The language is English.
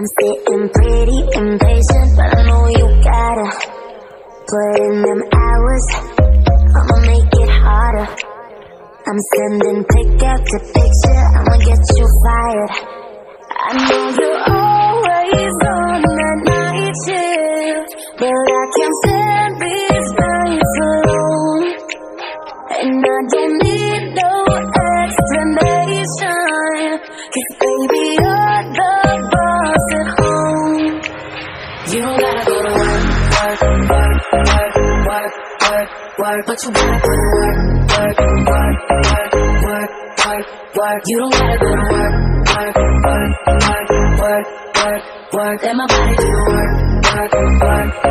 I'm sitting pretty impatient, but I know you gotta put in them hours. I'ma make it harder. I'm sending pick after picture, I'ma get you fired. I know you're always on that night shift, but I can't stand these nights alone. And I don't need no explanation, 'cause baby you're the boss at home. You don't gotta go to work, work, work, work, work, work, work, but you gotta go to work, work, work, work, work, work, work. You don't gotta go to work, work, work, work, work, work, work. Let my body do the work, work, work.